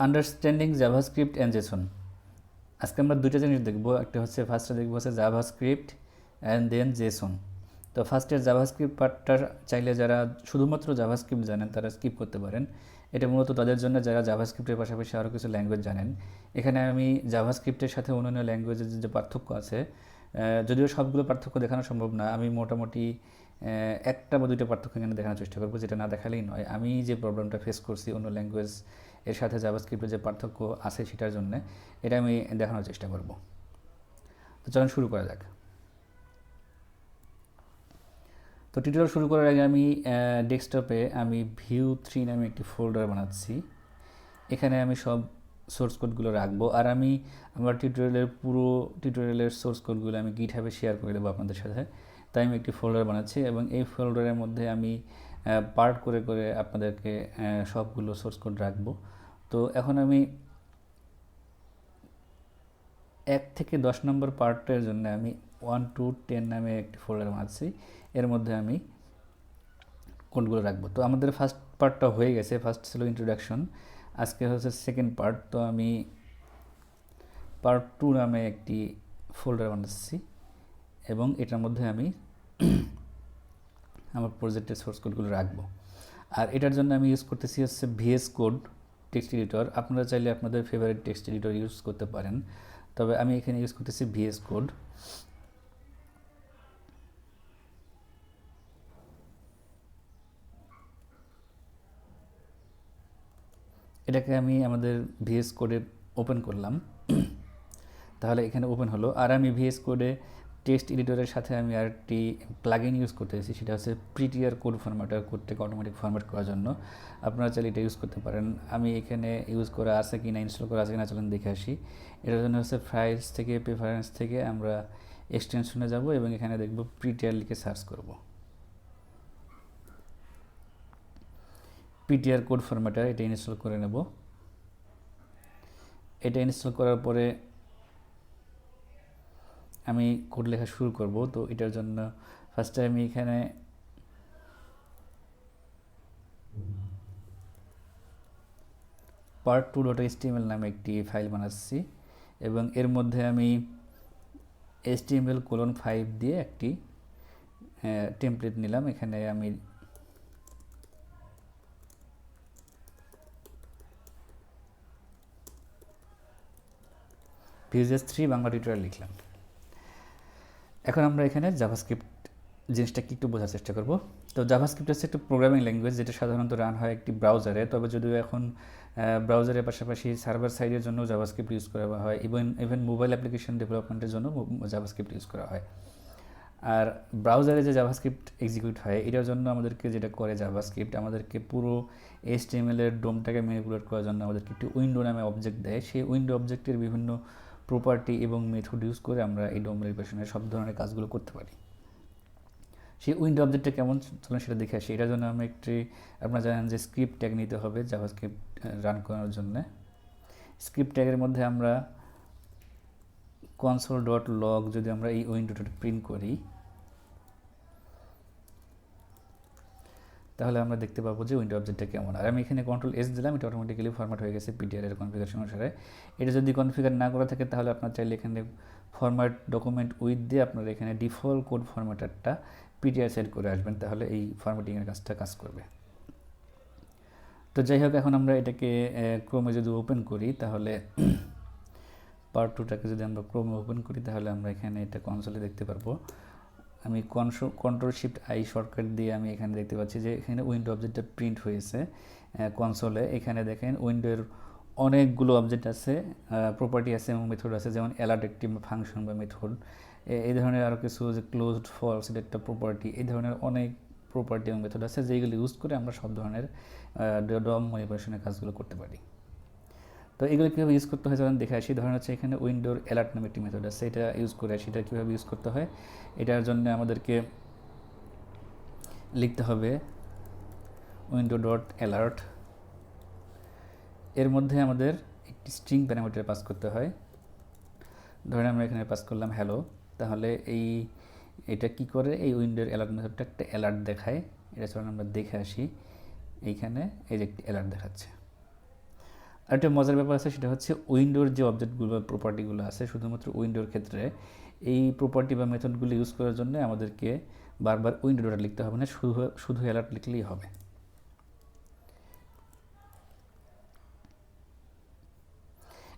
Understanding JavaScript and Jason. আজকে আমরা দুইটা জিনিস দেখব, একটা হচ্ছে ফার্স্টে দেখবো হচ্ছে জাভাস্ক্রিপ্ট অ্যান্ড দেন জেসন। তো ফার্স্টের জাভাস্ক্রিপ্ট পার্টটা চাইলে যারা শুধুমাত্র জাভাস্ক্রিপ্ট জানেন তারা স্কিপ করতে পারেন। এটা মূলত তাদের জন্য যারা জাভাস্ক্রিপ্টের পাশাপাশি আরও কিছু ল্যাঙ্গুয়েজ জানেন। এখানে আমি জাভাস্ক্রিপ্টের সাথে অন্যান্য ল্যাঙ্গুয়েজের যে পার্থক্য আছে, যদিও সবগুলো পার্থক্য দেখানো সম্ভব না, আমি মোটামুটি একটা বা দুইটা পার্থক্য এখানে দেখানোর চেষ্টা করবো, যেটা না দেখালেই নয়। আমি যে প্রবলেমটা ফেস করছি অন্য ল্যাঙ্গুয়েজ এর সাথে জাভাস্ক্রিপ্টের যে পার্থক্য আছে সেটার জন্য, এটা আমি দেখানোর চেষ্টা করব। তো চলুন শুরু করা যাক। তো টিউটোরিয়াল শুরু করার আগে আমি ডেস্কটপে আমি Vue3 নামে একটি ফোল্ডার বানাচ্ছি। এখানে আমি সব সোর্স কোডগুলো রাখবো, আর আমি আমার পুরো টিউটোরিয়ালের সোর্স কোডগুলো আমি গিটহাবে শেয়ার করে দেবো আপনাদের সাথে। তাই আমি একটি ফোল্ডার বানাচ্ছি এবং এই ফোল্ডারের মধ্যে আমি পার্ট করে করে আপনাদেরকে সবগুলো সোর্স কোড রাখবো। তো এখন আমি 1 থেকে 10 নম্বর পার্টের জন্য আমি 1 to 10 নামে একটি ফোল্ডার বানাচ্ছি। এর মধ্যে আমি কোডগুলো রাখবো। তো আমাদের ফার্স্ট পার্টটা হয়ে গেছে, ফার্স্ট ছিল ইন্ট্রোডাকশন, আজকে হচ্ছে সেকেন্ড পার্ট। তো আমি পার্ট 2 নামে একটি ফোল্ডার বানাচ্ছি এবং এটার মধ্যে আমি আমার প্রজেক্টের সোর্স কোডগুলো রাখবো। আর এটার জন্য আমি ইউজ করতেছি হচ্ছে VS কোড টেক্সট এডিটর। আপনারা চাইলে আপনাদের ফেভারিট টেক্সট এডিটর ইউজ করতে পারেন, তবে আমি এখানে ইউজ করতেছি VS কোড। এটাকে আমি আমাদের VS কোডে ওপেন করলাম, তাহলে এখানে ওপেন হলো। আর আমি VS কোডে টেক্সট এডিটরের সাথে আমি আরেকটি প্লাগইন ইউজ করতেছি, সেটা হচ্ছে প্রিটিয়ার কোড ফরম্যাটার, কোডটাকে অটোমেটিক ফরম্যাট করার জন্য। আপনারা চাইলে এটা ইউজ করতে পারেন। আমি এখানে ইউজ করা আছে কি না, ইনস্টল করা আছে কি না, চলুন দেখে আসি। এটার জন্য হচ্ছে ফাইলস থেকে প্রেফারেন্স থেকে আমরা এক্সটেনশনে যাব এবং এখানে দেখব প্রিটিয়ার লিখে সার্চ করব। প্রিটিয়ার কোড ফরম্যাটার এটা ইনস্টল করে নেব। এটা ইনস্টল করার পরে আমি কোড লেখা শুরু করব। তো এটার জন্য ফার্স্টে আমি এখানে part2.html নামে একটি ফাইল বানাচ্ছি এবং এর মধ্যে আমি HTML:5 দিয়ে একটি টেমপ্লেট নিলাম। এখানে আমি VueJS 3 বাংলা টিউটোরিয়াল লিখলাম। এখন আমরা এখানে জাভাস্ক্রিপ্ট জিনিসটাকে একটু বোঝার চেষ্টা করব। তো জাভাস্ক্রিপ্ট হচ্ছে একটা প্রোগ্রামিং ল্যাঙ্গুয়েজ, যেটা সাধারণত রান হয় একটি ব্রাউজারে। তবে যদিও এখন ব্রাউজারের পাশাপাশি সার্ভার সাইডের জন্য জাভাস্ক্রিপ্ট ইউজ করা হয়, ইভেন মোবাইল অ্যাপ্লিকেশন ডেভেলপমেন্টের জন্য জাভাস্ক্রিপ্ট ইউজ করা হয়। আর ব্রাউজারে যে জাভাস্ক্রিপ্ট এক্সিকিউট হয়, এটার জন্য আমাদেরকে যেটা করে জাভাস্ক্রিপ্ট, আমাদেরকে পুরো HTML এর ডোমটাকে ম্যানিপুলেট করার জন্য আমাদেরকে একটি উইন্ডো নামে অবজেক্ট দেয়। সেই উইন্ডো অবজেক্টের বিভিন্ন প্রপার্টি এবং মেথড ইউজ করে আমরা এই ডোম ম্যানিপুলেশনের সব ধরনের কাজগুলো করতে পারি। সেই উইন্ডো অবজেক্টটা কেমন, চলুন সেটা দেখে আসি। এটার জন্য আমরা একটি, আপনারা জানেন যে স্ক্রিপ্ট ট্যাগ নিতে হবে জাভাস্ক্রিপ্ট রান করার জন্য। স্ক্রিপ্ট ট্যাগের মধ্যে আমরা console.log যদি আমরা এই উইন্ডোটা প্রিন্ট করি, তাহলে আমরা দেখতে পাবো যে উইন্ডো অবজেক্টটা কেমন। আর আমি এখানে Ctrl+S দিলাম, এটা অটোমেটিক্যালি ফরম্যাট হয়ে গেছে পিটিআর এর কনফিগারেশন অনুসারে। এটা যদি কনফিগার না করা থাকে তাহলে আপনার চাইলে এখানে ফরম্যাট ডকুমেন্ট উইথ দিয়ে আপনারা এখানে ডিফল্ট কোড ফরম্যাটারটা পিটিআর সেট করে আসবেন, তাহলে এই ফরম্যাটিংয়ের কাজটা কাজ করবে। তো যাই হোক, এখন আমরা এটাকে ক্রোমে যদি ওপেন করি, তাহলে পার্ট 2টাকে যদি আমরা ক্রোমে ওপেন করি, তাহলে আমরা এখানে এটা কনসোলে দেখতে পারবো। আমি Ctrl+Shift+I শর্টকাট দিয়ে আমি এখানে দেখতে পাচ্ছি যে এখানে উইন্ডো অবজেক্টটা প্রিন্ট হয়েছে কনসোলে। এখানে দেখেন উইন্ডোর অনেকগুলো অবজেক্ট আছে, প্রপার্টি আছে এবং মেথড আছে, যেমন অ্যালার্ট একটি ফাংশন বা মেথড, এই ধরনের আরও কিছু, যে ক্লোজড ফলস এটা একটা প্রপার্টি, এই ধরনের অনেক প্রপার্টি এবং মেথড আছে যেগুলো ইউজ করে আমরা সব ধরনের ডম ম্যানিপুলেশনের কাজগুলো করতে পারি। তো এগুলো কীভাবে ইউজ করতে হয় যখন দেখে আসি। ধরেন হচ্ছে এখানে উইন্ডোর অ্যালার্ট নামে একটি মেথড আছে, এটা ইউজ করে আসি। এটা কীভাবে ইউজ করতে হয়, এটার জন্য আমাদেরকে লিখতে হবে window.alert। এর মধ্যে আমাদের একটি স্ট্রিং প্যারামিটার পাস করতে হয়। ধরেন আমরা এখানে পাস করলাম হ্যালো। তাহলে এটা কি করে, এই উইন্ডোর অ্যালার্ট মেথডটা একটা অ্যালার্ট দেখায়। এটা চলুন আমরা দেখে আসি। এইখানে এই যে একটি অ্যালার্ট দেখাচ্ছে। একটা মজার ব্যাপার আছে, সেটা হচ্ছে উইন্ডোর যে অবজেক্টগুলো প্রপার্টিগুলো আছে, শুধুমাত্র উইন্ডোর ক্ষেত্রে এই প্রপার্টি বা মেথডগুলো ইউজ করার জন্য আমাদেরকে বারবার উইন্ডো ডট লিখতে হবে না, শুধু অ্যালার্ট লিখলেই হবে।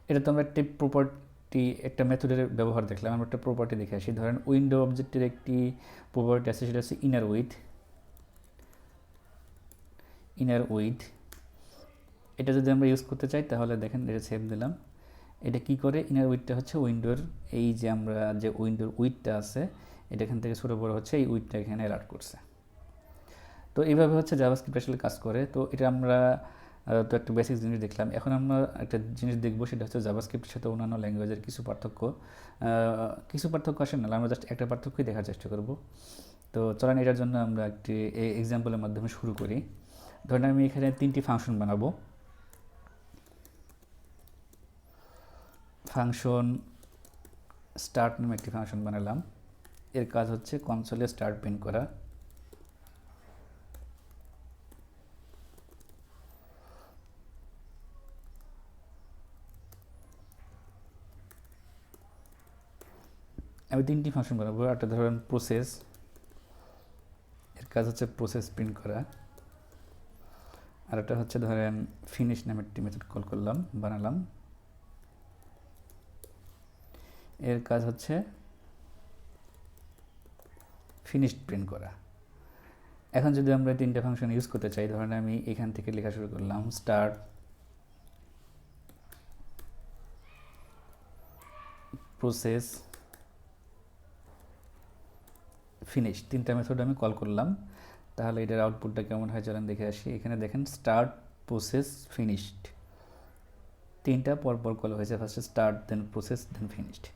এটা তো আমরা একটা প্রপার্টি, একটা মেথডের ব্যবহার দেখলাম। আমরা একটা প্রপার্টি দেখে আসি। ধরেন উইন্ডো অবজেক্টের একটি প্রপার্টি আছে, সেটা হচ্ছে ইনার উইথ। এটা যদি আমরা ইউজ করতে চাই তাহলে দেখেন, এটা সেভ দিলাম। এটা কি করে, ইনার উইথটা হচ্ছে উইন্ডোর এই যে আমরা যে উইন্ডোর উইথটা আছে, এটা এখান থেকে ছোটো বড় হচ্ছে, এই উইথটা এখানে অ্যালার্ট করছে। তো এইভাবে হচ্ছে জাভাস্ক্রিপ্ট আসলে কাজ করে। তো এটা আমরা তো একটা বেসিক জিনিস দেখলাম। এখন আমরা একটা জিনিস দেখব, সেটা হচ্ছে জাভাস্ক্রিপ্টের সাথে অন্যান্য ল্যাঙ্গুয়েজের কিছু পার্থক্য আসে না, আমরা জাস্ট একটা পার্থক্যই দেখার চেষ্টা করব। তো চলেন এটার জন্য আমরা একটি এক্সাম্পলের মাধ্যমে শুরু করি। ধরেন আমি এখানে 3টি ফাংশন বানাবো। ফাংশন স্টার্ট নামে একটি ফাংশন বানালাম। এর কাজ হচ্ছে কনসোলে স্টার্ট প্রিন্ট করা। আমি 3টি ফাংশন বানাবো। একটা ধরেন প্রসেস, এর কাজ হচ্ছে প্রসেস প্রিন্ট করা। আর একটা হচ্ছে ধরেন ফিনিশ নামে একটি মেথড কল বানালাম। এর কাজ হচ্ছে ফিনিশড প্রিন্ট করা। এখন যদি আমরা 3টে ফাংশন ইউজ করতে চাই, ধরেন আমি এখান থেকে লেখা শুরু করলাম স্টার্ট প্রসেস ফিনিশ, 3টা মেথড আমি কল করলাম। তাহলে এটার আউটপুটটা কেমন হয় চলেন দেখে আসি। এখানে দেখেন স্টার্ট প্রসেস ফিনিশড, 3টা পরপর কল হয়েছে, ফার্স্টে start, then process, then finished.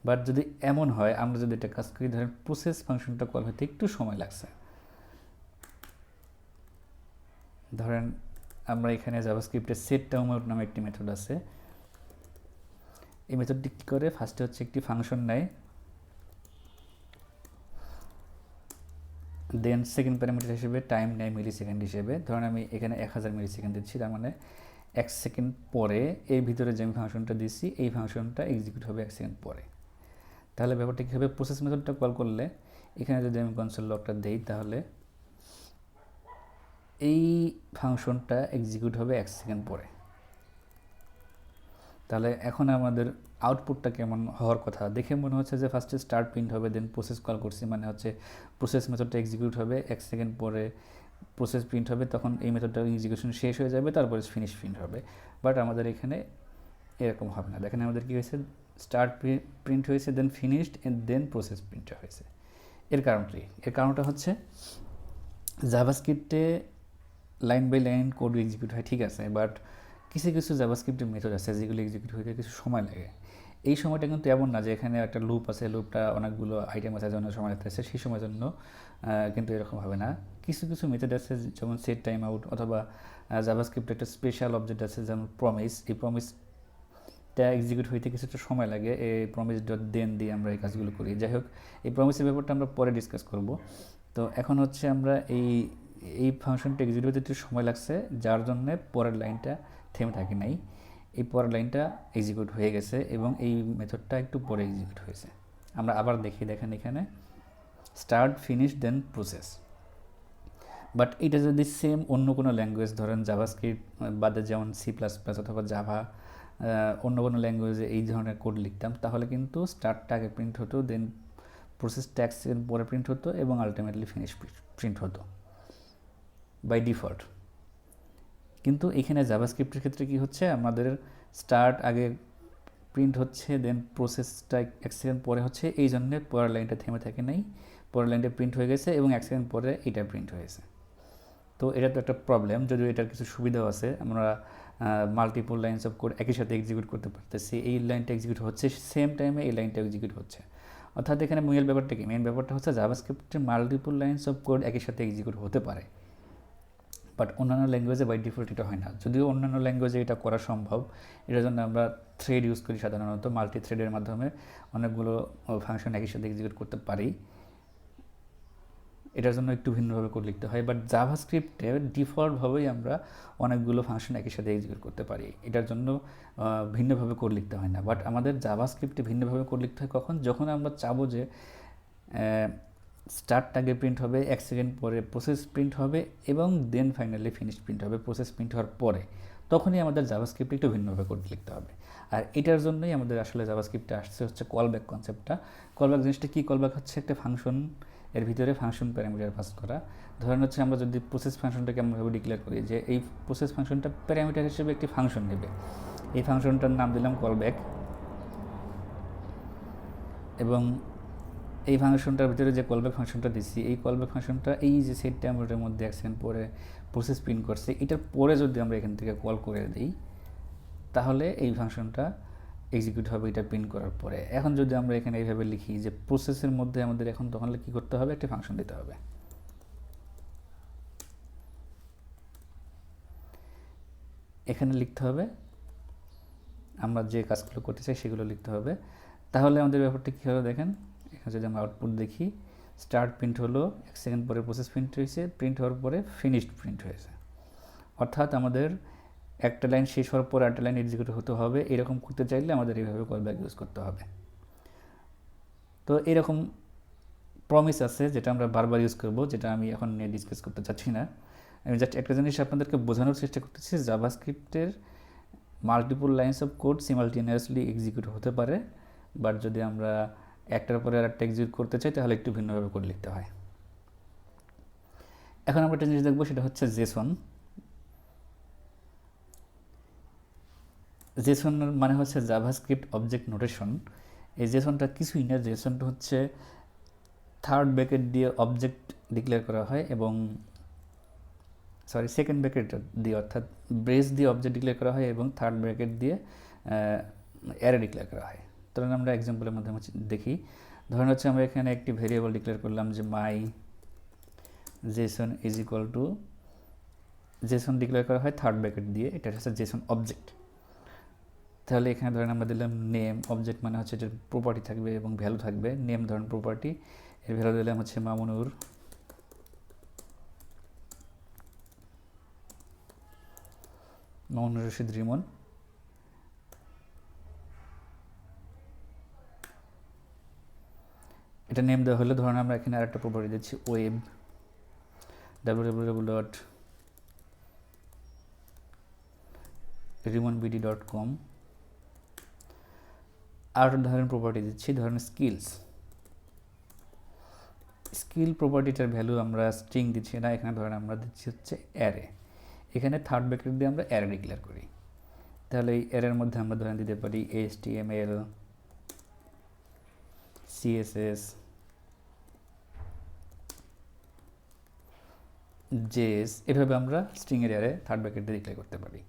But যদি এমন হয়, আমরা যদি এটা কাজ করি, ধরেন প্রসেস ফাংশনটা কল হতে একটু সময় লাগছে। ধরেন আমরা এখানে জাভাস্ক্রিপ্টে সেট টাইম আউট নামে একটি মেথড আছে। এই মেথডটি কী করে, ফার্স্টে হচ্ছে একটি ফাংশন নেয়, দেন সেকেন্ড প্যারামিটার হিসেবে টাইম নেয় মিলি সেকেন্ড হিসেবে। ধরেন আমি এখানে 1000 মিলি সেকেন্ড দিচ্ছি, তার মানে 1 সেকেন্ড পরে এর ভিতরে যে আমি ফাংশনটা দিচ্ছি, এই ফাংশনটা এক্সিকিউট হবে 1 সেকেন্ড পরে। তাহলে ব্যাপারটা কী হবে, প্রসেস মেথডটা কল করলে এখানে যদি আমি কনসোল লকটা দিই, তাহলে এই ফাংশনটা এক্সিকিউট হবে 1 সেকেন্ড পরে। তাহলে এখন আমাদের আউটপুটটা কেমন হওয়ার কথা দেখে মনে হচ্ছে যে ফার্স্টে স্টার্ট প্রিন্ট হবে, দেন প্রসেস কল করছি, মানে হচ্ছে প্রসেস মেথডটা এক্সিকিউট হবে, 1 সেকেন্ড পরে প্রসেস প্রিন্ট হবে, তখন এই মেথডটা এক্সিকিউশন শেষ হয়ে যাবে, তারপরে ফিনিশ প্রিন্ট হবে। বাট আমাদের এখানে এরকম হবে না। দেখেন আমাদের কী হয়েছে, স্টার্ট প্রিন্ট হয়েছে, then finished, and then process প্রিন্টটা হয়েছে। এর কারণটা হচ্ছে জাভাস্ক্রিপ্টে line by line code execute হয়, ঠিক আছে, বাট কিছু জাভাস্ক্রিপ্টের মেথড আছে যেগুলো এক্সিকিউট হতে কিছু সময় লাগে। এই সময়টা কিন্তু এমন না যে এখানে একটা লুপ আছে, লুপটা অনেকগুলো আইটেম আছে জন্য সময় লাগতেছে, সেই সময়ের জন্য কিন্তু এরকম হবে না। কিছু মেথড আছে যেমন সেট টাইম আউট, অথবা জাভাস্ক্রিপ্টে একটা স্পেশাল অবজেক্ট আছে যেমন প্রমিস। এই প্রমিসটা এক্সিকিউট হইতে কিছুটা সময় লাগে। এই প্রমিস ডট দেন দিয়ে আমরা এই কাজগুলো করি। যাই হোক, এই প্রমিসের ব্যাপারটা আমরা পরে ডিসকাস করব। তো এখন হচ্ছে আমরা এই ফাংশনটা এক্সিকিউট হতে একটু সময় লাগছে, যার জন্য পরের লাইনটা থেমে থাকে নাই। এই পরের লাইনটা এক্সিকিউট হয়ে গেছে এবং এই মেথডটা একটু পরে এক্সিকিউট হয়েছে। আমরা আবার দেখেন এখানে start, finish, then process. But এটা যদি সেম অন্য কোনো ল্যাঙ্গুয়েজ, ধরেন জাভাস্ক্রিপ্ট বাদে যেমন C++ অথবা জাভা, অন্য কোনো ল্যাঙ্গুয়েজে এই ধরনের কোড লিখতাম, তাহলে কিন্তু স্টার্টটা আগে প্রিন্ট হতো, দেন প্রসেসটা 1 সেকেন্ড পরে প্রিন্ট হতো এবং আলটিমেটলি ফিনিশ প্রিন্ট হতো বাই ডিফল্ট। কিন্তু এখানে জাভাস্ক্রিপ্টের ক্ষেত্রে কি হচ্ছে, আমাদের স্টার্ট আগে প্রিন্ট হচ্ছে, দেন প্রসেসটা 1 সেকেন্ড পরে হচ্ছে, এই জন্যে পরের লাইনটা থেমে থাকে নাই, পরের লাইনটা প্রিন্ট হয়ে গেছে এবং 1 সেকেন্ড পরে এটা প্রিন্ট হয়েছে। তো এটা তো একটা প্রবলেম, যদিও এটার কিছু সুবিধাও আছে। আমরা মাল্টিপল লাইনস অফ কোড একই সাথে এক্সিকিউট করতে পারতেছি। এই লাইনটা এক্সিকিউট হচ্ছে, সেম টাইমে এই লাইনটা এক্সিকিউট হচ্ছে। অর্থাৎ এখানে মেন ব্যাপারটা হচ্ছে জাভাস্ক্রিপ্টে মাল্টিপল লাইনস অফ কোড একই সাথে এক্সিকিউট হতে পারে, বাট অন্যান্য ল্যাঙ্গুয়েজে বাই ডিফল্ট এটা হয় না। যদিও অন্যান্য ল্যাঙ্গুয়েজে এটা করা সম্ভব, এটার জন্য আমরা থ্রেড ইউজ করি সাধারণত। মাল্টি থ্রেডের মাধ্যমে অনেকগুলো ফাংশন একই সাথে এক্সিকিউট করতে পারি। এটার জন্য একটু ভিন্নভাবে কোড লিখতে হয়, বাট জাভাস্ক্রিপ্টে ডিফল্টভাবেই আমরা অনেকগুলো ফাংশন একই সাথে এক্সিকিউট করতে পারি, এটার জন্য ভিন্নভাবে কোড লিখতে হয় না। বাট আমাদের জাভাস্ক্রিপ্টে ভিন্নভাবে কোড লিখতে হয় কখন, যখন আমরা চাবো যে স্টার্ট আগে প্রিন্ট হবে, 1 সেকেন্ড পরে প্রসেস প্রিন্ট হবে এবং দেন ফাইনালি ফিনিশ প্রিন্ট হবে প্রসেস প্রিন্ট হওয়ার পরে, তখনই আমাদের জাভাস্ক্রিপ্টে একটু ভিন্নভাবে কোড লিখতে হবে। আর এটার জন্যই আমাদের আসলে জাভাস্ক্রিপ্টে আসছে হচ্ছে কলব্যাক কনসেপ্টটা। কলব্যাক জিনিসটা কী? কলব্যাক হচ্ছে একটা ফাংশন, এর ভিতরে ফাংশন প্যারামিটার পাস করা। ধরেন হচ্ছে আমরা যদি প্রসেস ফাংশনটাকে এমনভাবে ডিক্লেয়ার করি যে এই প্রসেস ফাংশনটা প্যারামিটার হিসেবে একটি ফাংশন নেবে, এই ফাংশনটার নাম দিলাম কলব্যাক, এবং এই ফাংশনটার ভিতরে যে কলব্যাক ফাংশনটা দিচ্ছি, এই কলব্যাক ফাংশনটা এই যে সেট টাইমের মধ্যে 1 সেকেন্ড পরে প্রসেস প্রিন্ট করছে, এটার পরে যদি আমরা এখান থেকে কল করে দিই তাহলে এই ফাংশনটা এক্সিকিউট হবে এটা প্রিন্ট করার পরে। এখন যদি আমরা এখানে এইভাবে লিখি যে প্রসেসের মধ্যে আমাদের এখন তখন কী করতে হবে, একটা ফাংশন দিতে হবে। এখানে লিখতে হবে আমরা যে কাজগুলো করতে চাই সেগুলো লিখতে হবে। তাহলে আমাদের ব্যাপারটা কী হবে দেখেন, এখানে যদি আমরা আউটপুট দেখি, স্টার্ট প্রিন্ট হলো, 1 সেকেন্ড পরে প্রসেস প্রিন্ট হয়েছে, প্রিন্ট হওয়ার পরে ফিনিশড প্রিন্ট হয়েছে। অর্থাৎ আমাদের একটা লাইন শেষ হওয়ার পর একটা লাইন এক্সিকিউট হতে হবে, এরকম করতে চাইলে আমাদের এইভাবে কলব্যাক ইউজ করতে হবে। তো এরকম প্রমিস আছে যেটা আমরা বারবার ইউজ করব, যেটা আমি এখন নিয়ে ডিসকাস করতে চাচ্ছি না। আমি জাস্ট একটা জিনিস আপনাদেরকে বোঝানোর চেষ্টা করতেছি, জাভাস্ক্রিপ্টের multiple lines of code simultaneously execute হতে পারে, বাট যদি আমরা একটার পরে আর একটা এক্সিকিউট করতে চাই তাহলে একটু ভিন্নভাবে কোড লিখতে হয়। এখন আমরা একটা জিনিস দেখবো, সেটা হচ্ছে জেসন। জেসন মানে হচ্ছে জাভাস্ক্রিপ্ট অবজেক্ট নোটেশন। এই জেসনটা কিছুই না, জেসনটা হচ্ছে থার্ড ব্র্যাকেট দিয়ে অবজেক্ট ডিক্লেয়ার করা হয় এবং সেকেন্ড ব্র্যাকেট দিয়ে, অর্থাৎ ব্রেস দিয়ে অবজেক্ট ডিক্লেয়ার করা হয় এবং থার্ড ব্র্যাকেট দিয়ে অ্যারে ডিক্লেয়ার করা হয়। ধরুন আমরা এক্সাম্পলের মাধ্যমে দেখি। ধরুন হচ্ছে আমরা এখানে একটি ভেরিয়েবল ডিক্লেয়ার করলাম যে my JSON is equal to, JSON declare করা হয় থার্ড ব্র্যাকেট দিয়ে, এটা হচ্ছে জেসন অবজেক্ট। তাহলে এখানে ধরেন আমরা দিলাম নেম, অবজেক্ট মানে হচ্ছে এটার প্রপার্টি থাকবে এবং ভ্যালু থাকবে। নেম ধরেন প্রপার্টি, এর ভ্যালু দিলাম হচ্ছে মামুনুর, মামুনুর রশিদ রিমন। এটা নেম দেওয়া হলে ধরুন আমরা এখানে আরেকটা প্রপার্টি দিচ্ছি ওয়েব, www.rimonbd.com। আর ধরেন প্রপার্টি দিচ্ছি ধরেন স্কিলস। স্কিল প্রপার্টিটার ভ্যালু আমরা স্ট্রিং দিচ্ছি না, এখানে ধরেন আমরা দিচ্ছি হচ্ছে অ্যারে। এখানে থার্ড ব্র্যাকেট দিয়ে আমরা অ্যারে ডিক্লেয়ার করি। তাহলে এই অ্যারের মধ্যে আমরা ধরেন দিতে পারি HTML, CSS, JS, এভাবে আমরা স্ট্রিংয়ের অ্যারে থার্ড ব্র্যাকেট দিয়ে ডিক্লেয়ার করতে পারি।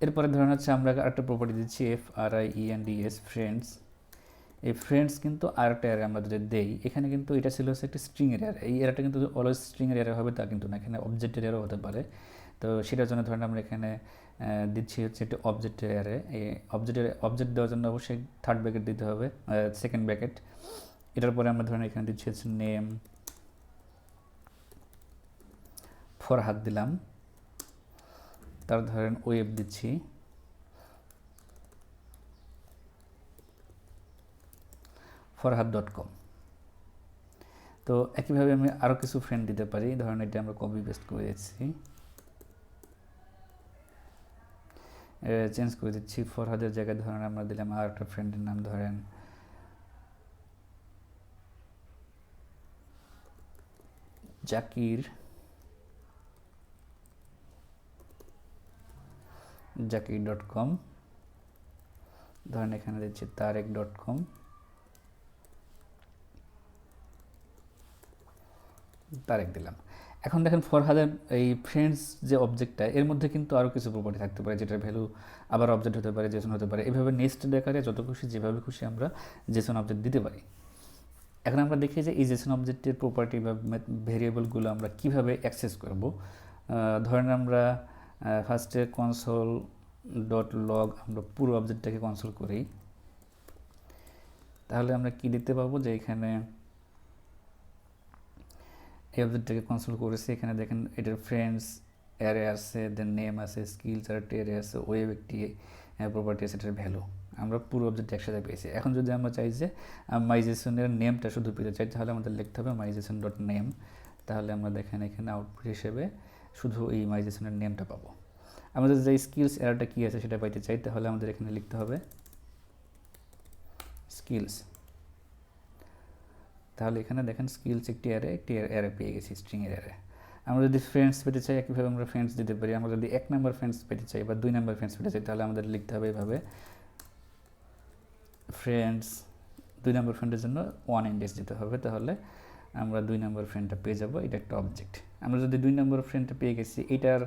এরপরে ধরেন হচ্ছে আমরা আরেকটা প্রপার্টি দিচ্ছি FRIENDS, ফ্রেন্ডস। এই ফ্রেন্ডস কিন্তু আরেকটা অ্যারে আমরা যদি দেই, এখানে কিন্তু এটা ছিল হচ্ছে একটি স্ট্রিংয়ের অ্যারে। এই অ্যারেটা কিন্তু অলওয়েজ স্ট্রিংয়ের অ্যারে হবে তা কিন্তু না, এখানে অবজেক্টের অ্যারে হতে পারে। তো সেটার জন্য ধরেন আমরা এখানে দিচ্ছি হচ্ছে একটি অবজেক্টের অ্যারে। এই অবজেক্ট দেওয়ার জন্য অবশ্যই থার্ড ব্র্যাকেট দিতে হবে, সেকেন্ড ব্র্যাকেট। এটার পরে আমরা ধরেন এখানে দিচ্ছি হচ্ছে নেম, ফরহাদ দিলাম, তার ধরেন ওয়েব দিচ্ছি, forhat.com। তো একইভাবে আমি আরও কিছু ফ্রেন্ড দিতে পারি, ধরেন এটা আমরা কপি পেস্ট করে দিচ্ছি, চেঞ্জ করে দিচ্ছি। ফরহাদের জায়গায় ধরেন আমরা দিলাম আর একটা ফ্রেন্ডের নাম ধরেন জাকির.com। ধরেন এখানে দিচ্ছি তারেক.com, তারেক দিলাম। এখন দেখেন ফরহাদের এই ফ্রেন্ডস যে অবজেক্টটা, এর মধ্যে কিন্তু আরও কিছু প্রপার্টি থাকতে পারে, যেটার ভ্যালু আবার অবজেক্ট হতে পারে, জেসন হতে পারে। এভাবে নেক্সট আকারে যত খুশি যেভাবে খুশি আমরা জেসন অবজেক্ট দিতে পারি। এখন আমরা দেখি যে এই জেসন অবজেক্টের প্রপার্টি বা ভেরিয়েবলগুলো আমরা কিভাবে অ্যাক্সেস করব। ধরেন আমরা ফার্স্টে console.log আমরা পুরো অবজেক্টটাকে কনসোল করি। তাহলে আমরা কি দেখতে পাবো যে এখানে এই অবজেক্টটাকে কনসোল করেছি, এখানে দেখেন এটার ফ্রেন্ডস অ্যারে আছে, দেন নেম আছে, স্কিলস আর অ্যারে আছে, ওয়েব একটি প্রপার্টি আছে, এটার ভ্যালু আমরা পুরো অবজেক্ট একসাথে পেয়েছি। এখন যদি আমরা চাই যে মাইজেসনের নেমটা শুধু পেতে চাই, তাহলে আমাদের লিখতে হবে মাইজেসন ডট নেম। তাহলে আমরা দেখেন এখানে আউটপুট হিসেবে শুধু এই মাইজেসনের নেমটা পাবো। আমাদের যে স্কিলস অ্যারেটা কী আছে সেটা পাইতে চাই, তাহলে আমাদের এখানে লিখতে হবে স্কিলস। তাহলে এখানে দেখেন স্কিলস একটি অ্যারে পেয়ে গেছি, স্ট্রিংয়ের অ্যারে। আমরা যদি ফ্রেন্ডস পেতে চাই, একইভাবে আমরা ফ্রেন্ডস দিতে পারি। আমরা যদি 1 নম্বর ফ্রেন্ডস পেতে চাই বা 2 নম্বর ফ্রেন্ডস পেতে চাই, তাহলে আমাদের লিখতে হবে এভাবে ফ্রেন্ডস। 2 নম্বর ফ্রেন্ডের জন্য 1 ইন্ডেক্স দিতে হবে, তাহলে আমরা 2 নম্বর ফ্রেন্ডটা পেয়ে যাব। এটা একটা অবজেক্ট। আমরা যদি 2 নম্বর ফ্রেন্ডটা পেয়ে গেছি, এটার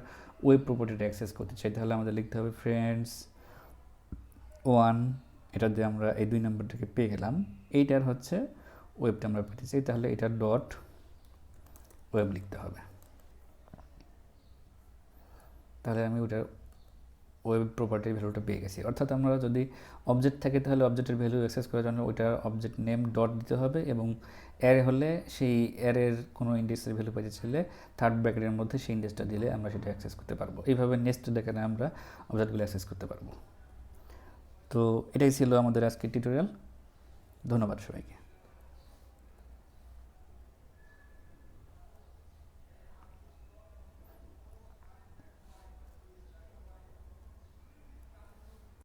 ওয়েব প্রপার্টিটা অ্যাক্সেস করতে চাই, তাহলে আমাদের লিখতে হবে ফ্রেন্ডস 1। এটা দিয়ে আমরা এই 2 নম্বরটাকে পেয়ে গেলাম। এইটার হচ্ছে ওয়েবটা আমরা পেতে চাই, তাহলে এটা ডট ওয়েব লিখতে হবে। তাহলে আমি ওটার ওয়েব প্রপার্টির ভ্যালুটা পেয়ে গেছি। অর্থাৎ আমরা যদি অবজেক্ট থাকে, তাহলে অবজেক্টের ভ্যালু অ্যাক্সেস করার জন্য ওইটার অবজেক্ট নেম ডট দিতে হবে, এবং অ্যারে হলে সেই অ্যারের কোনো ইন্ডেক্সের ভ্যালু পেতে চাইলে থার্ড ব্র্যাকেটের মধ্যে সেই ইন্ডেক্সটা দিলে আমরা সেটা অ্যাক্সেস করতে পারবো। এইভাবে নেক্সট দেখে আমরা অবজেক্টগুলো অ্যাক্সেস করতে পারবো। তো এটাই ছিল আমাদের আজকের টিউটোরিয়াল। ধন্যবাদ সবাইকে।